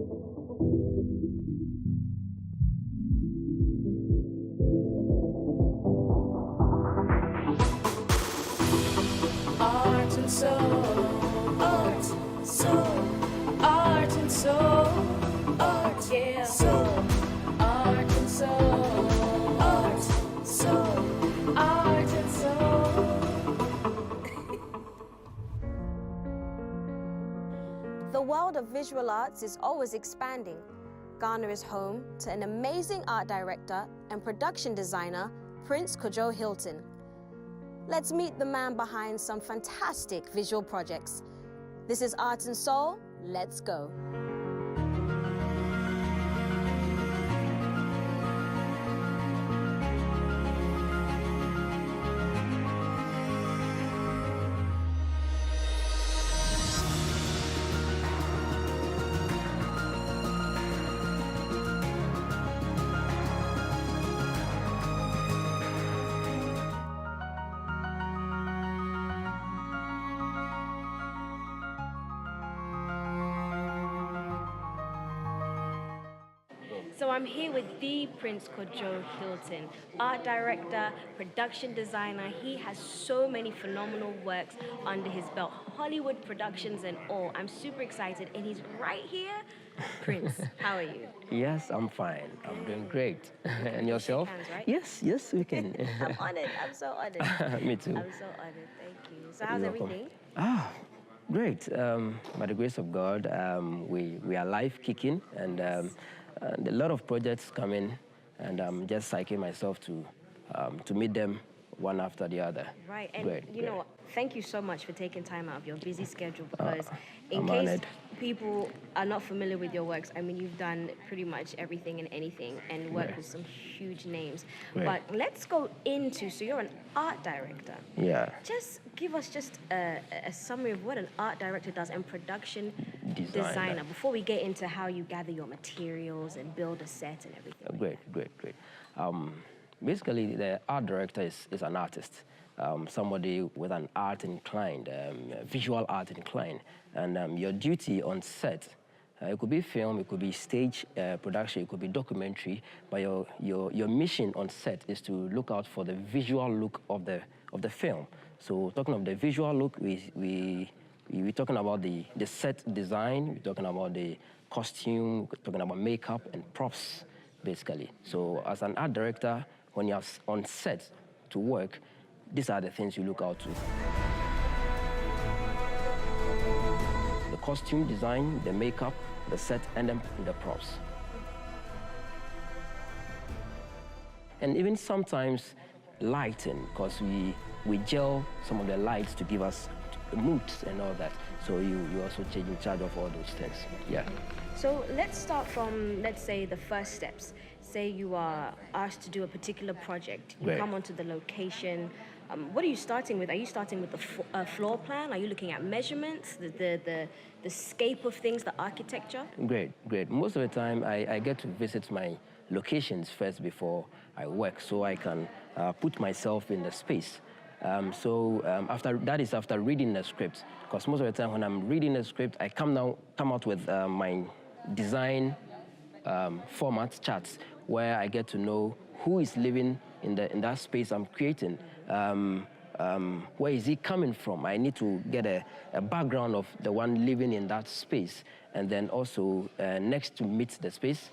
Art and soul, art, soul, art and soul, art, yeah, soul, art and soul, art, soul, art and soul. The world of visual arts is always expanding. Ghana is home to an amazing art director and production designer, Prince Kojo Hilton. Let's meet the man behind some fantastic visual projects. This is Art and Soul. Let's go. So I'm here with the Prince Kojo Hilton, art director, production designer. He has so many phenomenal works under his belt, Hollywood productions and all. I'm super excited, and he's right here. Prince, how are you? Yes, I'm fine. I'm doing great. And yourself? Shake hands, right? Yes, we can. I'm honored. I'm so honored. Me too. I'm so honored. Thank you. So how's You're welcome. everything? Great. By the grace of God, we are live kicking, and a lot of projects coming, and I'm just psyching myself to meet them one after the other. Right, and Great, you know, thank you so much for taking time out of your busy schedule, because in I'm case honored. people are not familiar with your works, I mean, you've done pretty much everything and anything and worked Right. with some huge names. Right. But let's go into, so you're an art director. Yeah. Just give us just a summary of what an art director does and production Designer. before we get into how you gather your materials and build a set and everything. Great. Basically, the art director is an artist, somebody with an art inclined, visual art inclined, and your duty on set, it could be film, it could be stage production, it could be documentary, but your mission on set is to look out for the visual look of the film. So talking of the visual look, we're talking about the set design, we're talking about the costume, we're talking about makeup and props, basically. So as an art director, when you're on set to work, these are the things you look out to. The costume design, the makeup, the set, and then the props. And even sometimes lighting, because we gel some of the lights to give us moods and all that. So you also take in charge of all those things. Yeah. So let's start from, let's say, the first steps. Say you are asked to do a particular project. You Right. come onto the location. What are you starting with? Are you starting with the floor plan? Are you looking at measurements, the scape of things, the architecture? Great. Most of the time, I get to visit my locations first before I work, so I can put myself in the space. After reading the script, because most of the time when I'm reading the script, I come out with my design format charts, where I get to know who is living in that space I'm creating. Where is he coming from? I need to get a background of the one living in that space, and then also next to meet the space,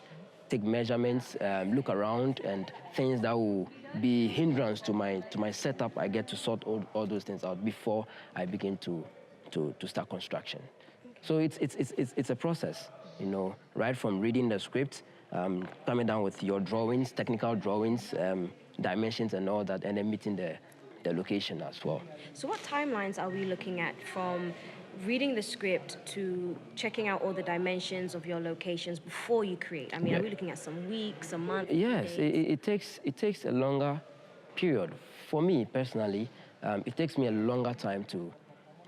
take measurements, look around, and things that will be hindrance to my setup. I get to sort all those things out before I begin to start construction. So it's a process, you know, right from reading the script, coming down with your drawings, technical drawings, dimensions and all that, and then meeting the location as well. So what timelines are we looking at from reading the script to checking out all the dimensions of your locations before you create? I mean, Are we looking at some weeks, a month? Yes, it takes a longer period. For me personally, it takes me a longer time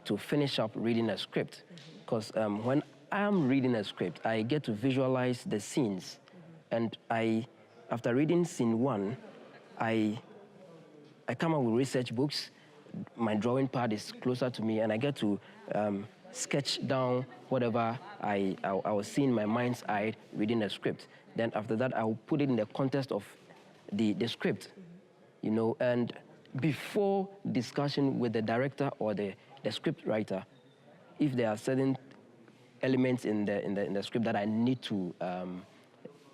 to finish up reading a script, because when I am reading a script, I get to visualize the scenes, and after reading scene one, I come up with research books. My drawing pad is closer to me, and I get to sketch down whatever I was seeing in my mind's eye reading the script. Then after that, I will put it in the context of the script, you know, and before discussion with the director or the script writer, if there are certain elements in the script that I need to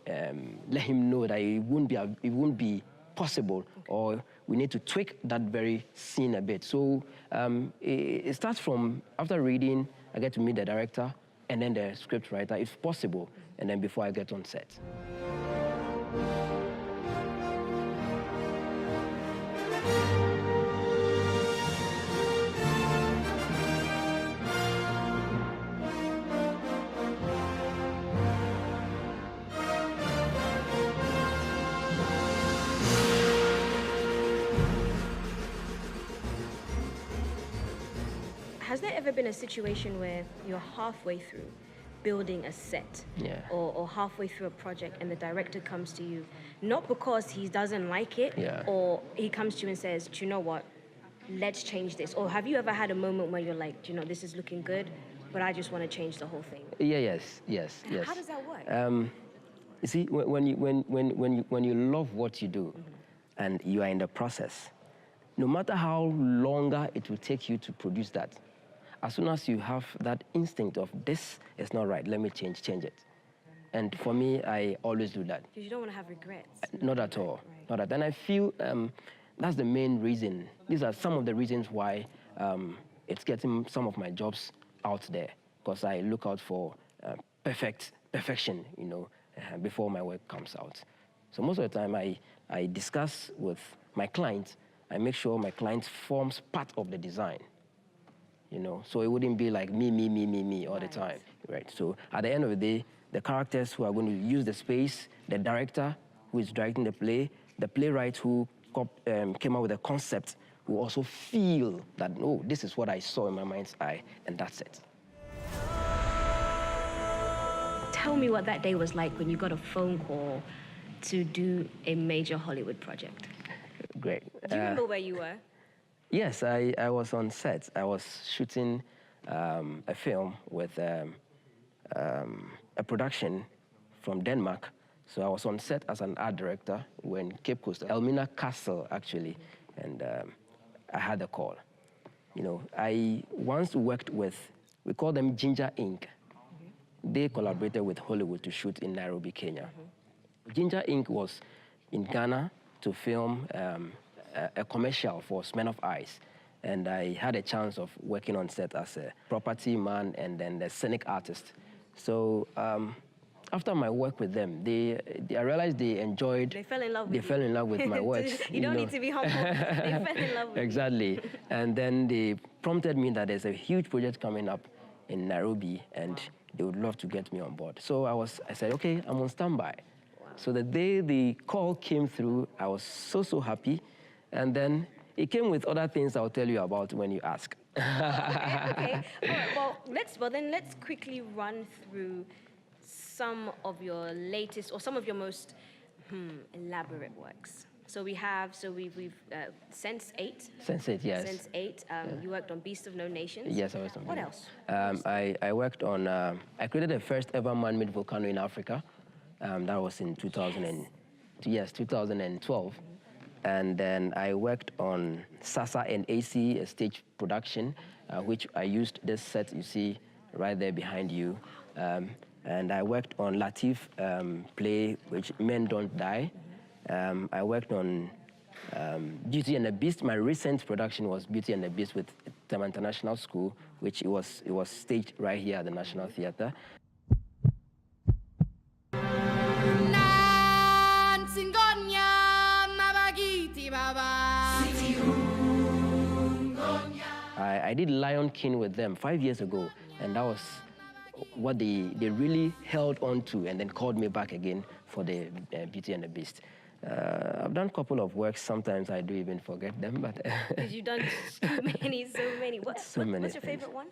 let him know that it won't be possible, or we need to tweak that very scene a bit. So it starts from after reading, I get to meet the director and then the script writer, if possible, and then before I get on set. Has there ever been a situation where you're halfway through building a set, Yeah. or halfway through a project, and the director comes to you, not because he doesn't like it, Yeah. or he comes to you and says, do you know what, let's change this? Or have you ever had a moment where you're like, do you know, this is looking good, but I just want to change the whole thing? Yes. How does that work? You see, when you love what you do, and you are in the process, no matter how longer it will take you to produce that, as soon as you have that instinct of this is not right, let me change it. And for me, I always do that. Because you don't want to have regrets. Not at all. Right. Not at. And I feel that's the main reason. These are some of the reasons why it's getting some of my jobs out there, because I look out for perfection, you know, before my work comes out. So most of the time, I discuss with my clients. I make sure my client forms part of the design, you know, so it wouldn't be like me all the time, right? So at the end of the day, the characters who are going to use the space, the director who is directing the play, the playwright who came up with a concept will also feel that, oh, this is what I saw in my mind's eye, and that's it. Tell me what that day was like when you got a phone call to do a major Hollywood project. Great. Do you remember where you were? Yes, I was on set. I was shooting a film with a production from Denmark. So I was on set as an art director when Cape Coast, Elmina Castle, actually, and I had a call. You know, I once worked with, we call them Ginger Inc. They collaborated with Hollywood to shoot in Nairobi, Kenya. Ginger Inc. was in Ghana to film a commercial for Smirnoff Ice. And I had a chance of working on set as a property man and then the scenic artist. So after my work with them, I realized they enjoyed... They fell in love with They fell in love with my works. You don't need to be humble. They fell in love with Exactly. And then they prompted me that there's a huge project coming up in Nairobi and they would love to get me on board. So I said, okay, I'm on standby. Wow. So the day the call came through, I was so happy. And then it came with other things I'll tell you about when you ask. Okay. All right, well, then let's quickly run through some of your latest or some of your most elaborate works. So we've Sense8. Sense8, yes. Sense8. You worked on Beast of No Nations. Yes, I worked on. What else? I worked on. I created the first ever man-made volcano in Africa. That was in 2012. And then I worked on Sasa and AC, a stage production, which I used this set you see right there behind you. And I worked on Latif play, which Men Don't Die. I worked on Beauty and the Beast. My recent production was Beauty and the Beast with Tema International School, which it was staged right here at the National Theatre. I did Lion King with them 5 years ago, and that was what they really held on to and then called me back again for the Beauty and the Beast. I've done a couple of works. Sometimes I do even forget them, but... Because you've done so many. What's your favorite one?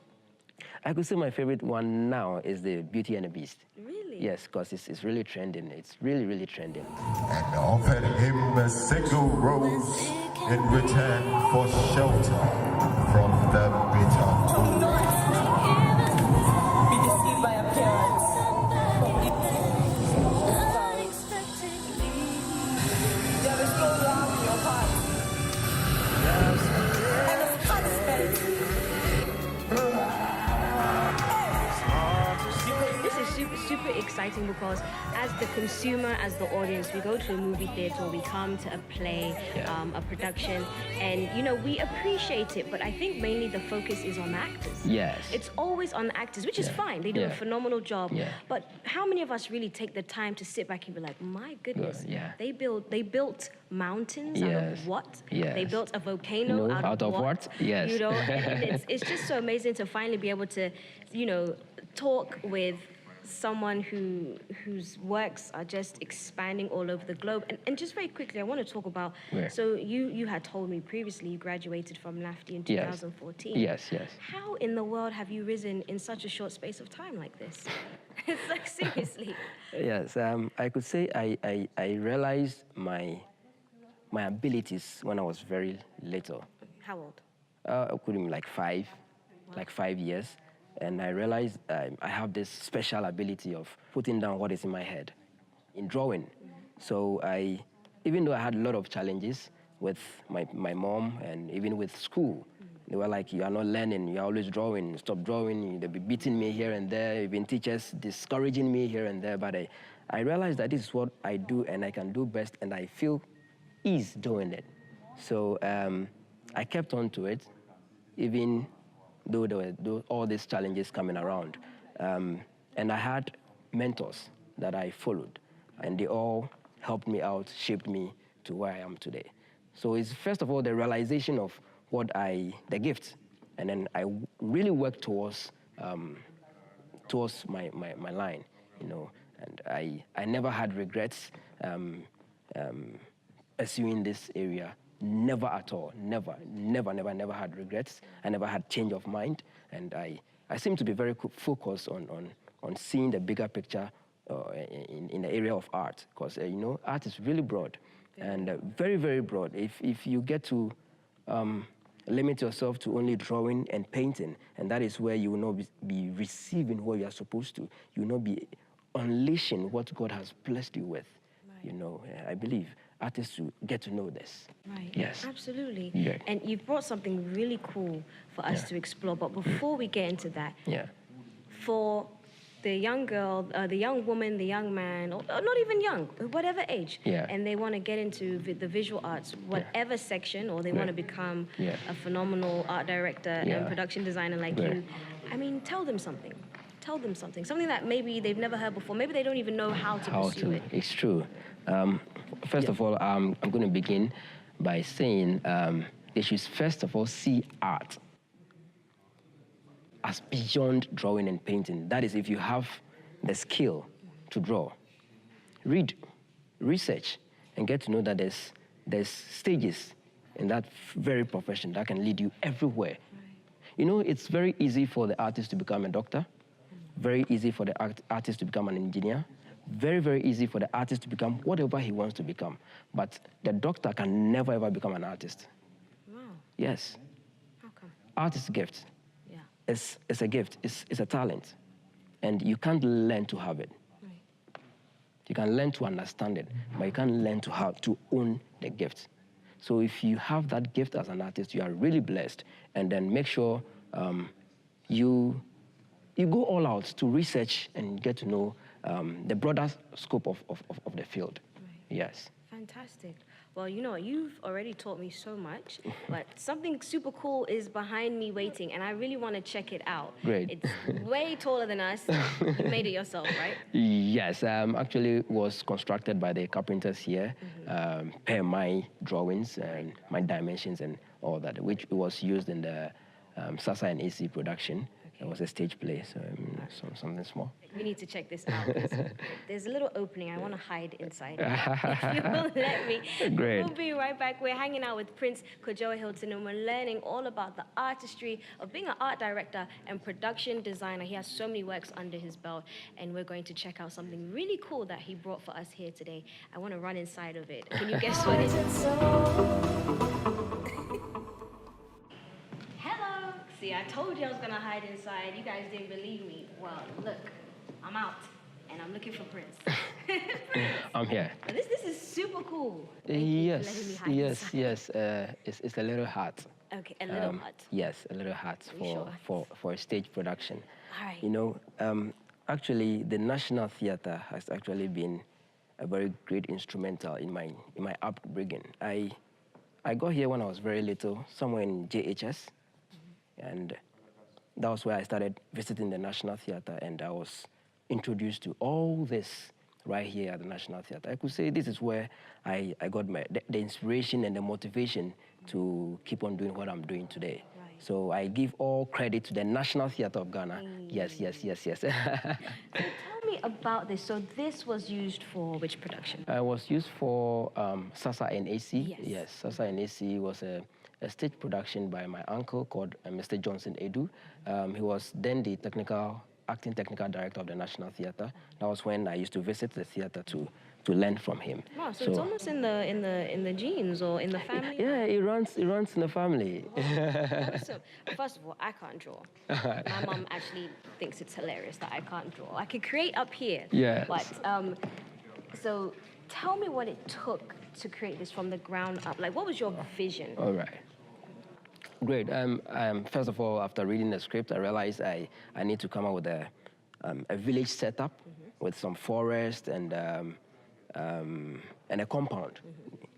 I could say my favorite one now is the Beauty and the Beast. Really? Yes, because it's really trending. It's really trending. And offered him a single rose in return for shelter from the bitter cold. exciting because as the consumer, as the audience, we go to a movie theater, or we come to a play, a production, and you know, we appreciate it, but I think mainly the focus is on the actors. Yes. It's always on the actors, which is fine. They do a phenomenal job. But how many of us really take the time to sit back and be like, my goodness, they built mountains out of what? They built a volcano out of what? Yes. You know, and it's just so amazing to finally be able to, you know, talk with someone whose works are just expanding all over the globe. And just very quickly, I want to talk about, so you had told me previously you graduated from LAFTI in 2014. Yes. How in the world have you risen in such a short space of time like this? It's like, seriously. Yes, I could say I realized my abilities when I was very little. How old? I could be like 5, like 5 years. And I realized I have this special ability of putting down what is in my head in drawing. So even though I had a lot of challenges with my mom and even with school, they were like, you are not learning, you're always drawing, stop drawing, they'll be beating me here and there, even teachers discouraging me here and there. But I realized that this is what I do and I can do best, and I feel ease doing it. So I kept on to it, even though there were all these challenges coming around. And I had mentors that I followed, and they all helped me out, shaped me to where I am today. So it's first of all the realization of the gift, and then I really worked towards my line, you know, and I never had regrets pursuing this area. Never at all, never had regrets. I never had change of mind, and I seem to be very focused on seeing the bigger picture in the area of art, because you know, art is really broad and very, very broad. If you get to limit yourself to only drawing and painting, and that is where you will not be receiving what you are supposed to. You will not be unleashing what God has blessed you with. You know, I believe artists to get to know this. Right. Yes. Absolutely. Yeah. And you've brought something really cool for us to explore. But before we get into that, for the young girl, the young woman, the young man, or not even young, whatever age, and they want to get into the visual arts, whatever section, or they want to become a phenomenal art director and production designer like you, I mean, tell them something. Tell them something that maybe they've never heard before. Maybe they don't even know how to pursue it. It's true. First of all, I'm going to begin by saying they should first of all see art as beyond drawing and painting. That is, if you have the skill to draw, read, research, and get to know that there's stages in that very profession that can lead you everywhere. You know, it's very easy for the artist to become a doctor, very easy for the artist to become an engineer, very, very easy for the artist to become whatever he wants to become. But the doctor can never, ever become an artist. Wow. Yes. How come? Art is a gift. Yeah. It's a gift. It's a talent. And you can't learn to have it. Right. You can learn to understand it, but you can't learn to how to own the gift. So if you have that gift as an artist, you are really blessed. And then make sure you go all out to research and get to know the broader scope of the field. Right. Yes. Fantastic. Well, you know, you've already taught me so much, but something super cool is behind me waiting, and I really want to check it out. Great. It's way taller than us. You made it yourself, right? Yes. Actually was constructed by the carpenters here, per my drawings and my dimensions and all that, which was used in the Sasa and AC production. It was a stage play, so something small. We need to check this out. There's a little opening. I want to hide inside. If you will let me. Great. We'll be right back. We're hanging out with Prince Kojo Hilton, and we're learning all about the artistry of being an art director and production designer. He has so many works under his belt, and we're going to check out something really cool that he brought for us here today. I want to run inside of it. Can you guess what it is? See, I told you I was going to hide inside. You guys didn't believe me. Well, look, I'm out, and I'm looking for Prince. I'm here. This is super cool. Yes. It's a little hut. Okay, a little hut. Yes, a little hut for a stage production. All right. You know, Actually, the National Theatre has actually been a very great instrumental in my upbringing. I got here when I was very little, somewhere in JHS, and that was where I started visiting the National Theatre, and I was introduced to all this right here at the National Theatre. I could say this is where I got the inspiration and the motivation to keep on doing what I'm doing today. Right. So I give all credit to the National Theatre of Ghana. Yes. So tell me about this. So this was used for which production? I was used for Sasa and AC. Yes. Yes, Sasa and AC was a stage production by my uncle called Mr. Johnson Edu. He was then the acting technical director of the National Theatre. That was when I used to visit the theatre to learn from him. Wow, so it's almost in the genes or in the family. Yeah, it runs in the family. Awesome. First of all, I can't draw. My mom actually thinks it's hilarious that I can't draw. I can create up here. Yes. But so tell me what it took to create this from the ground up. Like, what was your vision? All right. Great. First of all, after reading the script, I realized I need to come up with a village setup with some forest and a compound,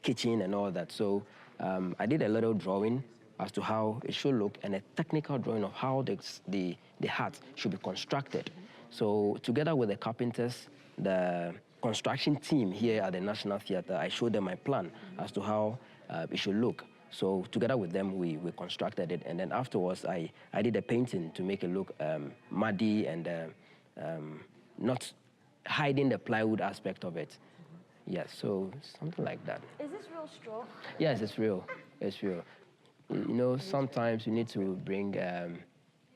kitchen and all that. So I did a little drawing as to how it should look and a technical drawing of how the hut should be constructed. So together with the carpenters, the construction team here at the National Theatre, I showed them my plan as to how it should look. So together with them, we constructed it. And then afterwards, I did a painting to make it look muddy and not hiding the plywood aspect of it. Yes, so something like that. Is this real straw? Yes, it's real. It's real. You know, sometimes you need to bring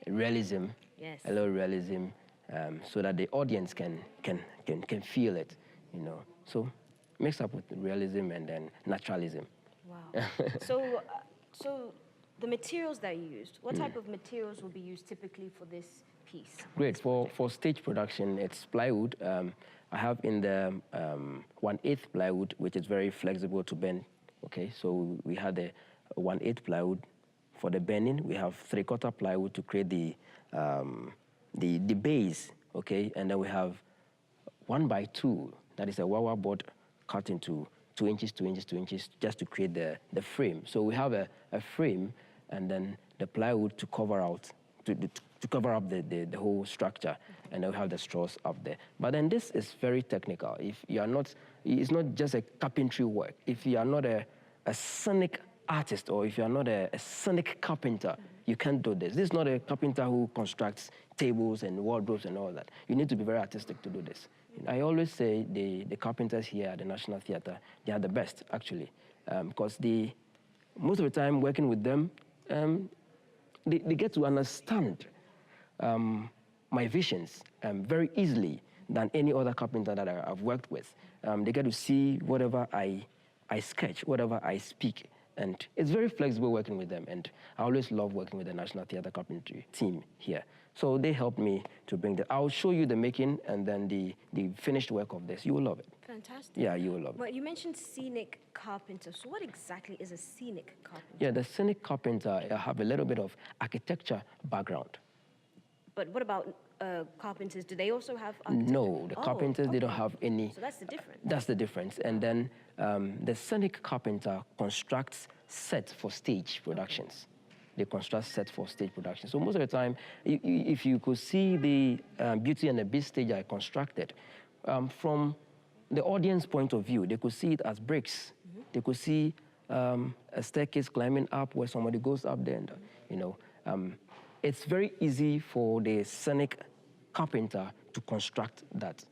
realism, Yes. a little realism, so that the audience can feel it. You know, so mix up with realism and then naturalism. Wow. So the materials that you used, what type of materials will be used typically for this piece? Great. For stage production, it's plywood. I have in the 1/8 plywood, which is very flexible to bend. Okay, so we had the 1/8 plywood for the bending. We have 3/4 plywood to create the base. Okay, and then we have 1x2. That is a wire board cut into 2 inches, 2 inches, 2 inches, just to create the frame. So we have a frame and then the plywood to cover out, to cover up the whole structure. And then we have the straws up there. But then this is very technical. If you are not, it's not just a carpentry work. If you are not a scenic artist or if you are not a scenic carpenter, you can't do this. This is not a carpenter who constructs tables and wardrobes and all that. You need to be very artistic to do this. I always say the carpenters here at the National Theatre, they are the best, actually, because most of the time working with them, they get to understand my visions very easily than any other carpenter that I've worked with. They get to see whatever I sketch, whatever I speak, and it's very flexible working with them, and I always love working with the National Theatre carpentry team here. So they helped me to bring that. I'll show you the making and then the finished work of this. You will love it. Fantastic. Yeah, you will love it. Well, you mentioned scenic carpenter. So what exactly is a scenic carpenter? Yeah, the scenic carpenter have a little bit of architecture background. But what about carpenters? Do they also have architecture? No, the carpenters, they don't have any. So that's the difference. That's the difference. And then the scenic carpenter constructs sets for stage productions. They construct sets for stage productions. So most of the time, if you could see the Beauty and the Beast stage I constructed, from the audience point of view, they could see it as bricks. They could see a staircase climbing up where somebody goes up there. And, you know, it's very easy for the scenic carpenter to construct that.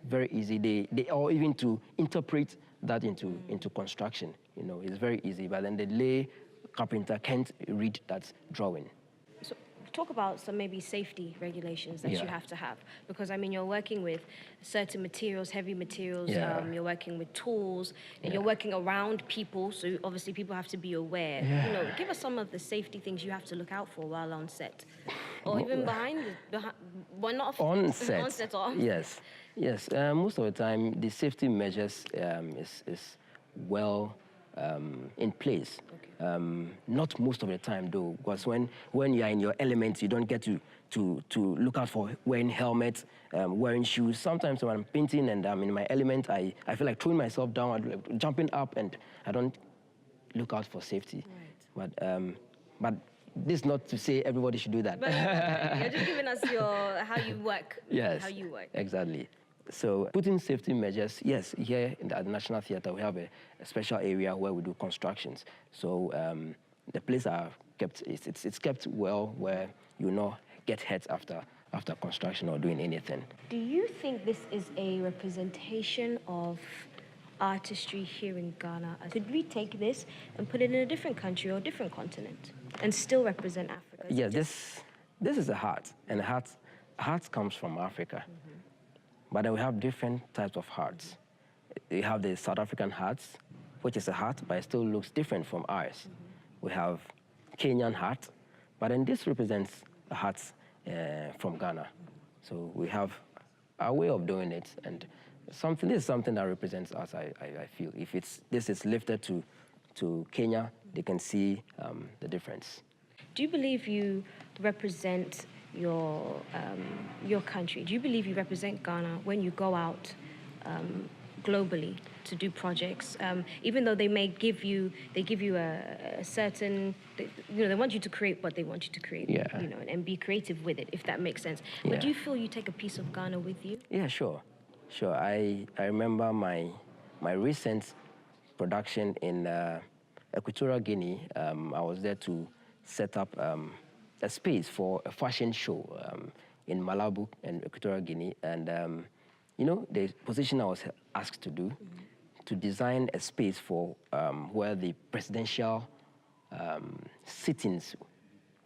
Very easy. Or even to interpret that into construction. You know, it's very easy. But then the lay carpenter can't read that drawing. So talk about some maybe safety regulations that you have to have, because I mean you're working with certain materials, heavy materials. You're working with tools, and you're working around people. So obviously people have to be aware. You know, give us some of the safety things you have to look out for while on set, or even behind well, not on set. On set or yes. Most of the time, the safety measures is well in place. Okay. Not most of the time, though, because when you are in your elements, you don't get to to look out for wearing helmets, wearing shoes. Sometimes when I'm painting and I'm in my element, I feel like throwing myself down, like jumping up, and I don't look out for safety. Right. But this is not to say everybody should do that. But you're just giving us how you work. Yes, how you work. Exactly. So putting safety measures, yes, here at the National Theatre, we have a special area where we do constructions. So the place are kept, it's kept well, where you not get hurt after construction or doing anything. Do you think this is a representation of artistry here in Ghana? Could we take this and put it in a different country or a different continent and still represent Africa? Yeah, this is a heart, and heart comes from Africa. Mm-hmm. But then we have different types of hearts. We have the South African hearts, which is a heart, but it still looks different from ours. Mm-hmm. We have Kenyan heart, but then this represents a heart from Ghana. So we have our way of doing it, and this is something that represents us, I feel. If this is lifted to Kenya, they can see the difference. Do you believe you represent your country? Do you believe you represent Ghana when you go out globally to do projects? Even though they give you a certain, they want you to create what they want you to create, and be creative with it, if that makes sense. Yeah. But do you feel you take a piece of Ghana with you? Yeah, sure. I remember my recent production in Equatorial Guinea. I was there to set up a space for a fashion show in Malabo and Equatorial Guinea. And, the position I was asked to do, to design a space for where the presidential sittings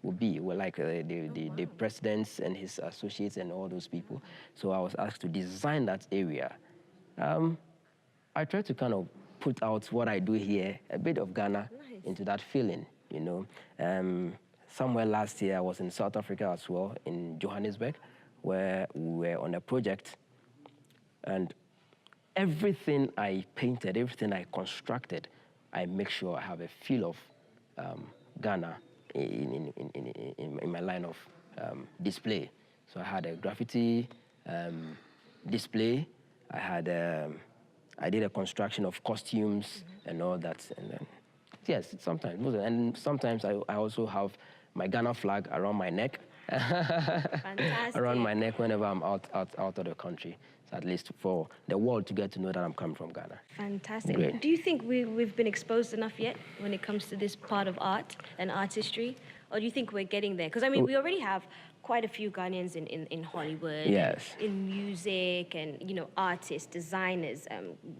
would be, like the presidents and his associates and all those people. So I was asked to design that area. I tried to kind of put out what I do here, a bit of Ghana, into that feeling, Somewhere last year, I was in South Africa as well, in Johannesburg, where we were on a project. And everything I painted, everything I constructed, I make sure I have a feel of Ghana in my line of display. So I had a graffiti display. I did a construction of costumes and all that. And then, yes, sometimes I also have my Ghana flag around my neck. Fantastic. Around my neck whenever I'm out of the country. So at least for the world to get to know that I'm coming from Ghana. Fantastic. Great. Do you think we've been exposed enough yet when it comes to this part of art and artistry? Or do you think we're getting there? Because, we already have quite a few Ghanaians in Hollywood, yes, in music, and, artists, designers,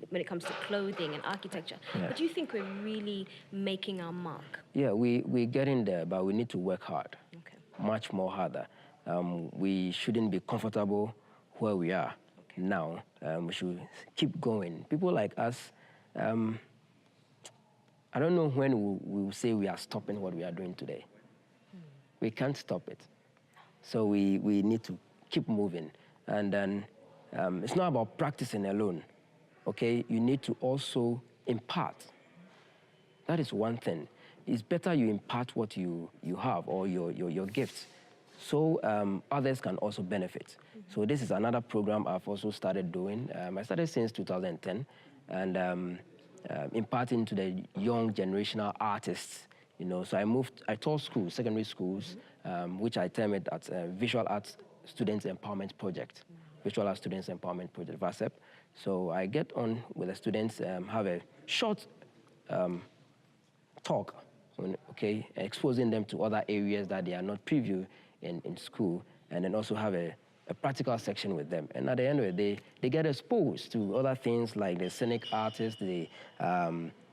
when it comes to clothing and architecture. Yeah. But do you think we're really making our mark? Yeah, we're getting there, but we need to work hard, much more harder. We shouldn't be comfortable where we are now. We should keep going. People like us, I don't know when we will say we are stopping what we are doing today. We can't stop it. So we need to keep moving. And then it's not about practicing alone, okay? You need to also impart. That is one thing. It's better you impart what you have or your gifts, so others can also benefit. So this is another program I've also started doing. I started since 2010, and imparting to the young generational artists. So I taught schools, secondary schools, which I term it as Visual Arts Students Empowerment Project. Visual Arts Students Empowerment Project, VASEP. So I get on with the students, have a short talk, exposing them to other areas that they are not preview in school, and then also have a practical section with them. And at the end of the day, they get exposed to other things like the scenic artists, the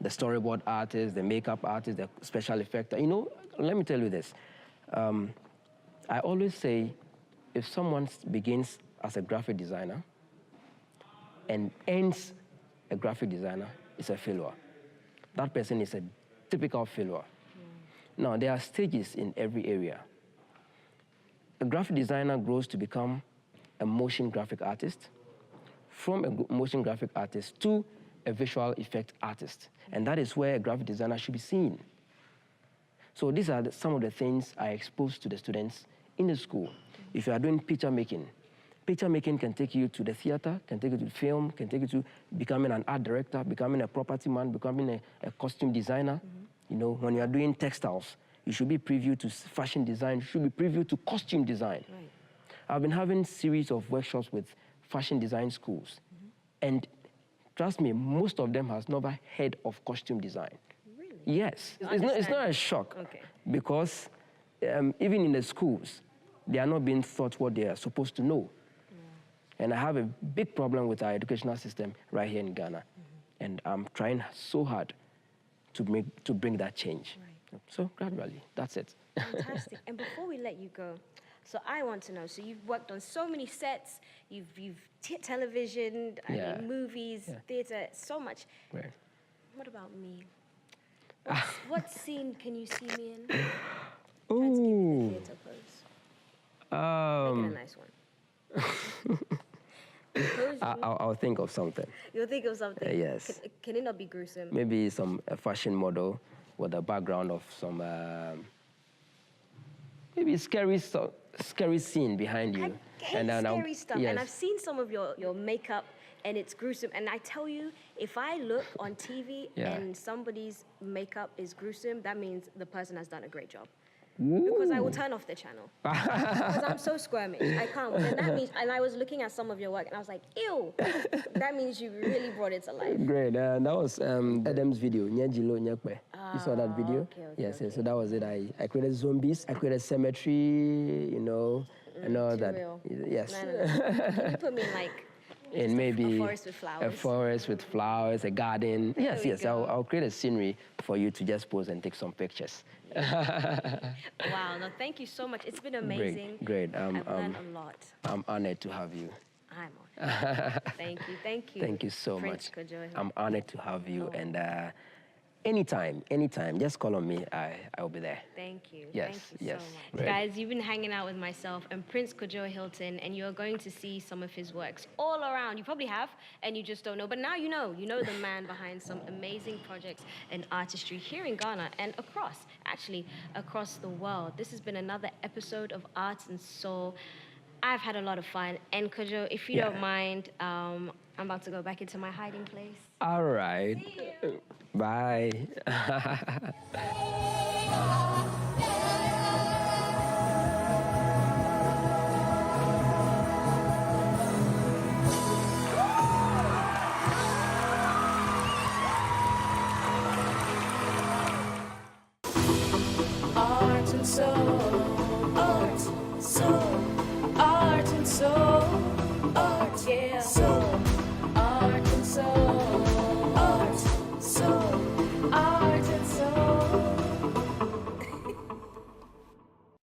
storyboard artists, the makeup artists, the special effect. Let me tell you this. I always say, if someone begins as a graphic designer and ends a graphic designer, it's a failure. That person is a typical failure. Now, there are stages in every area. A graphic designer grows to become a motion graphic artist, from a motion graphic artist to a visual effect artist. And that is where a graphic designer should be seen. So these are some of the things I expose to the students in the school. If you are doing picture making can take you to the theater, can take you to film, can take you to becoming an art director, becoming a property man, becoming a costume designer. You know, when you are doing textiles, you should be privy to fashion design, you should be privy to costume design. Right. I've been having series of workshops with fashion design schools. And trust me, most of them has never heard of costume design. Really? Yes, it's not a shock. Okay. Because even in the schools, they are not being taught what they are supposed to know. And I have a big problem with our educational system right here in Ghana. And I'm trying so hard to bring that change. Right. So gradually, that's it. Fantastic. And before we let you go, so I want to know, so you've worked on so many sets, you've television, Yeah. movies, Yeah. theater, so much. Right. What about me? What scene can you see me in? Try to give me Ooh. the theater pose. Make it a nice one. Pose you. I'll think of something. You'll think of something. Yes. Can it not be gruesome? Maybe a fashion model with a background of some maybe scary scene behind you. I hate then scary stuff. yes. And I've seen some of your makeup, and it's gruesome. And I tell you, if I look on TV Yeah. and somebody's makeup is gruesome, that means the person has done a great job. Because I will turn off the channel. Because I'm so squirmish. I can't. And that means, and I was looking at some of your work, and I was like, ew. That means you really brought it to life. Great. That was Adam's video. Nyajilo Nyakwe. You saw that video? okay, Yes. okay. Yes. So that was it. I created zombies. I created cemetery. You know, and all Too that. real. Yes. No. Can you put me in like And maybe a forest with flowers? a forest with flowers, a garden. Yes, we yes. go. I'll create a scenery for you to just pose and take some pictures. Wow. No, thank you so much. It's been amazing. Great. I've learned a lot. I'm honored to have you. I'm on. Thank you. Thank you. Thank you so Prince much. Kojo Hilton. I'm honored to have you. And anytime, just call on me. I'll be there. Thank you. Yes, Thank you yes. so much. Great. Guys, you've been hanging out with myself and Prince Kojo Hilton, and you're going to see some of his works all around. You probably have, and you just don't know. But now you know. You know the man behind some amazing projects and artistry here in Ghana and across the world. This has been another episode of Arts and Soul. I've had a lot of fun. And Kojo, if you don't mind, I'm about to go back into my hiding place. All right. Bye. Art and soul.